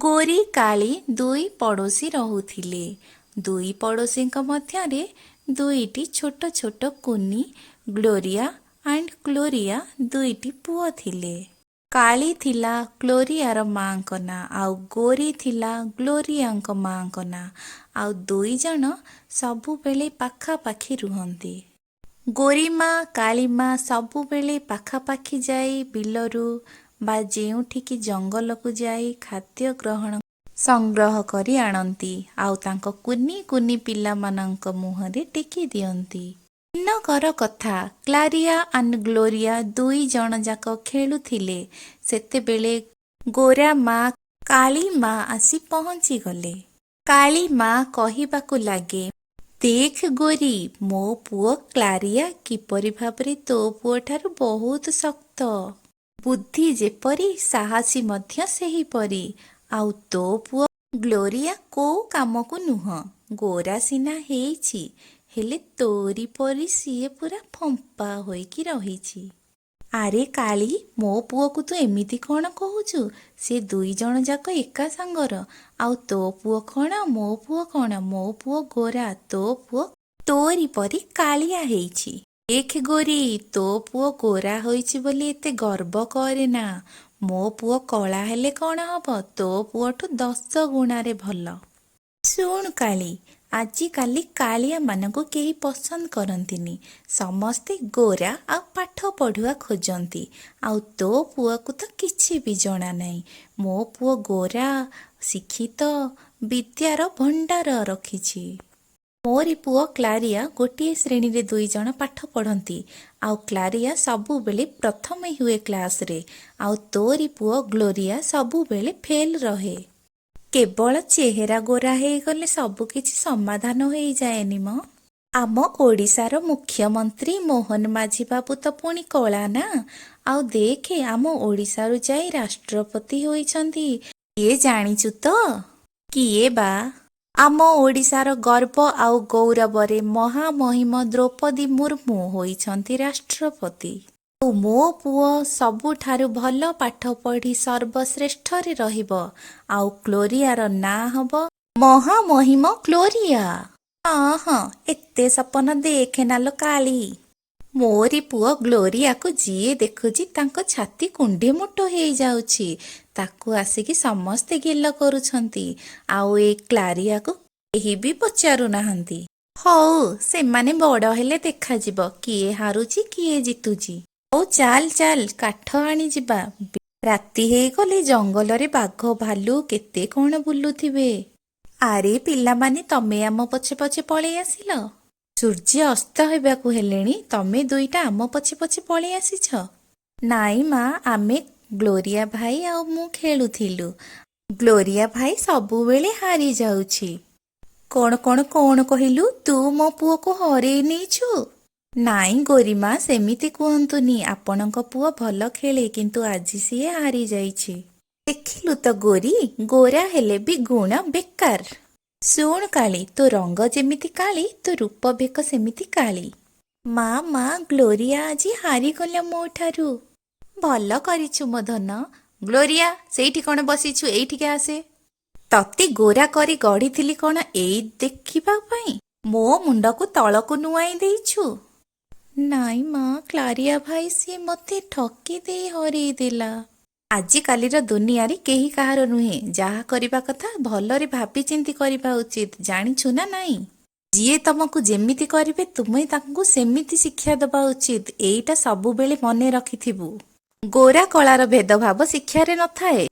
ଗୋରି କାଳି ଦୁଇ ପଡ଼ୋଶୀ ରହୁଥିଲେ। ଦୁଇ ପଡ଼ୋଶୀଙ୍କ ମଧ୍ୟରେ ଦୁଇଟି ଛୋଟ ଛୋଟ କୁନି ଗ୍ଲୋରିଆ ଆଣ୍ଡ କ୍ଲୋରିଆ ଦୁଇଟି ପୁଅ ଥିଲେ। କାଳି ଥିଲା କ୍ଲୋରିଆର ମାଙ୍କ ନାଁ, ଆଉ ଗୋରି ଥିଲା ଗ୍ଲୋରିଆଙ୍କ ମାଙ୍କ ନାଁ। ଆଉ ଦୁଇ ଜଣ ସବୁବେଳେ ପାଖାପାଖି ରୁହନ୍ତି। ଗୋରିମା କାଳିମା ସବୁବେଳେ ପାଖାପାଖି ଯାଇ ବିଲରୁ ବା ଯେଉଁଠିକି ଜଙ୍ଗଲକୁ ଯାଇ ଖାଦ୍ୟ ସଂଗ୍ରହ କରି ଆଣନ୍ତି, ଆଉ ତାଙ୍କ କୁନି କୁନି ପିଲାମାନଙ୍କ ମୁହଁରେ ଟେକି ଦିଅନ୍ତି। ଦିନକର କଥା, କ୍ଲାରିଆ ଆଣ୍ଡ ଗ୍ଲୋରିଆ ଦୁଇ ଜଣ ଯାକ ଖେଳୁଥିଲେ। ସେତେବେଳେ ଗୋରା ମା କାଳି ମା ଆସି ପହଞ୍ଚିଗଲେ। କାଳି ମା କହିବାକୁ ଲାଗେ, ଦେଖ ଗୋରି, ମୋ ପୁଅ କ୍ଲାରିଆ କିପରି ଭାବରେ ତୋ ପୁଅଠାରୁ ବହୁତ ଶକ୍ତ। ବୁଦ୍ଧି ଯେପରି, ସାହସୀ ମଧ୍ୟ ସେହିପରି। ଆଉ ତୋ ପୁଅ ଗ୍ଲୋରିଆ କୋଉ କାମକୁ ନୁହଁ। ଗୋରା ସିନା ହେଇଛି, ହେଲେ ତୋରି ପରି ସିଏ ପୁରା ଫମ୍ପା ହୋଇକି ରହିଛି। ଆରେ କାଳି, ମୋ ପୁଅକୁ ତୁ ଏମିତି କ'ଣ କହୁଛୁ? ସେ ଦୁଇ ଜଣ ଯାକ ଏକା ସାଙ୍ଗର। ଆଉ ତୋ ପୁଅ କ'ଣ, ମୋ ପୁଅ କ'ଣ? ମୋ ପୁଅ ଗୋରା, ତୋ ପୁଅ ତୋରି ପରି କାଳିଆ ହେଇଛି। ଦେଖ ଗୋରି, ତୋ ପୁଅ ଗୋରା ହୋଇଛି ବୋଲି ଏତେ ଗର୍ବ କରେନା। ମୋ ପୁଅ କଳା ହେଲେ କ'ଣ ହବ? ତୋ ପୁଅଠୁ 10 ଗୁଣାରେ ଭଲ। ଶୁଣୁ କାଳି, ଆଜିକାଲି କାଳିଆ ମାନଙ୍କୁ କେହି ପସନ୍ଦ କରନ୍ତିନି। ସମସ୍ତେ ଗୋରା ଆଉ ପାଠ ପଢୁଆ ଖୋଜନ୍ତି। ଆଉ ତୋ ପୁଅକୁ ତ କିଛି ବି ଜଣା ନାହିଁ। ମୋ ପୁଅ ଗୋରା, ଶିକ୍ଷିତ, ବିଦ୍ୟାର ଭଣ୍ଡାର ରଖିଛି। ମୋରି ପୁଅ କ୍ଲାରିଆ ଗୋଟିଏ ଶ୍ରେଣୀରେ 2 ଜଣ ପାଠ ପଢ଼ନ୍ତି। ଆଉ କ୍ଲାରିଆ ସବୁବେଳେ ପ୍ରଥମେ ହୁଏ କ୍ଲାସରେ। ଆଉ ତୋରି ପୁଅ ଗ୍ଲୋରିଆ ସବୁବେଳେ ଫେଲ୍ ରହେ। କେବଳ ଚେହେରା ଗୋରା ହେଇଗଲେ ସବୁ କିଛି ସମାଧାନ ହେଇଯାଏନି ମ। ଆମ ଓଡ଼ିଶାର ମୁଖ୍ୟମନ୍ତ୍ରୀ ମୋହନ ମାଝୀ ବାବୁ ତ ପୁଣି କଳା ନା। ଆଉ ଦେଖେ, ଆମ ଓଡ଼ିଶାରୁ ଯାଇ ରାଷ୍ଟ୍ରପତି ହୋଇଛନ୍ତି। କିଏ ଜାଣିଛୁ ତ? କିଏ ବା? ଆମ ଓଡ଼ିଶାର ଗର୍ବ ଆଉ ଗୌରବରେ ମହାମହିମ ଦ୍ରୌପଦୀ ମୁର୍ମୁ ହୋଇଛନ୍ତି ରାଷ୍ଟ୍ରପତି। ଆଉ ମୋ ପୁଅ ସବୁଠାରୁ ଭଲ ପାଠ ପଢ଼ି ସର୍ବଶ୍ରେଷ୍ଠରେ ରହିବ। ଆଉ କ୍ଲୋରିଆର ନାଁ ହବ ମହାମହିମ କ୍ଲୋରିଆ। ହଁ ହଁ, ଏତେ ସପନ ଦେଖେନା ଲୋ କାଳି। ମୋରି ପୁଅ ଗ୍ଲୋରିଆକୁ ଯିଏ ଦେଖୁଛି ତାଙ୍କ ଛାତି କୁଣ୍ଡିମୁଟ ହେଇଯାଉଛି। ତାକୁ ଆସିକି ସମସ୍ତେ ଗେଲ କରୁଛନ୍ତି। ଆଉ ଏ କ୍ଲାରିଆକୁ କେହି ବି ପଚାରୁନାହାନ୍ତି। ହଉ, ସେମାନେ ବଡ଼ ହେଲେ ଦେଖାଯିବ କିଏ ହାରୁଛି କିଏ ଜିତୁଛି। ହଉ ଚାଲ ଚାଲ, କାଠ ଆଣିଯିବା। ରାତି ହେଇଗଲେ ଜଙ୍ଗଲରେ ବାଘ ଭାଲୁ କେତେ କ'ଣ ବୁଲୁଥିବେ। ଆରେ ପିଲାମାନେ, ତମେ ଆମ ପଛେ ପଛେ ପଳେଇ ଆସିଲ। ସୂର୍ଯ୍ୟ ଅସ୍ତ ହେବାକୁ ହେଲେଣି, ତମେ ଦୁଇଟା ଆମ ପଛେ ପଛେ ପଳେଇ ଆସିଛ। ନାଇଁ ମା, ଆମେ ଗ୍ଲୋରିଆ ଭାଇ ଆଉ ମୁଁ ଖେଳୁଥିଲୁ। ଗ୍ଲୋରିଆ ଭାଇ ସବୁବେଳେ ହାରି ଯାଉଛି। କ'ଣ କ'ଣ କ'ଣ କହିଲୁ? ତୁ ମୋ ପୁଅକୁ ହରେଇ ନେଇଛୁ? ନାଇଁ ଗୋରିମା, ସେମିତି କୁହନ୍ତୁନି। ଆପଣଙ୍କ ପୁଅ ଭଲ ଖେଳେ, କିନ୍ତୁ ଆଜି ସିଏ ହାରି ଯାଇଛି। ଦେଖିଲୁ ତ ଗୋରି, ଗୋରା ହେଲେ ବି ଗୁଣ ବେକାର। ଶୁଣ କାଳି, ତୋ ରଙ୍ଗ ଯେମିତି କାଳି, ତୋ ରୂପ ବେକ ସେମିତି କାଳି। ମା, ଗ୍ଲୋରିଆ ଆଜି ହାରିଗଲା ମୋ ଠାରୁ। ଭଲ କରିଛୁ ମୋ ଧନ। ଗ୍ଲୋରିଆ, ସେଇଠି କ'ଣ ବସିଛୁ? ଏଇଠିକି ଆସେ। ତତେ ଗୋରା କରି ଗଢ଼ିଥିଲି କ'ଣ ଏଇ ଦେଖିବା ପାଇଁ? ମୋ ମୁଣ୍ଡକୁ ତଳକୁ ନୁଆଇଁ ଦେଇଛୁ। ନାଇଁ ମା, କ୍ଲାରିଆ ଭାଇ ସିଏ ମୋତେ ଠକି ଦେଇ ହରେଇ ଦେଲା। ଆଜିକାଲିର ଦୁନିଆରେ କେହି କାହାର ନୁହେଁ। ଯାହା କରିବା କଥା ଭଲରେ ଭାବି ଚିନ୍ତି କରିବା ଉଚିତ, ଜାଣିଛୁ ନା ନାଇଁ? ଯିଏ ତମକୁ ଯେମିତି କରିବେ ତୁମେ ତାଙ୍କୁ ସେମିତି ଶିକ୍ଷା ଦେବା ଉଚିତ। ଏଇଟା ସବୁବେଳେ ମନେ ରଖିଥିବୁ। ଗୋରା କଳାର ଭେଦଭାବ ଶିକ୍ଷାରେ ନଥାଏ।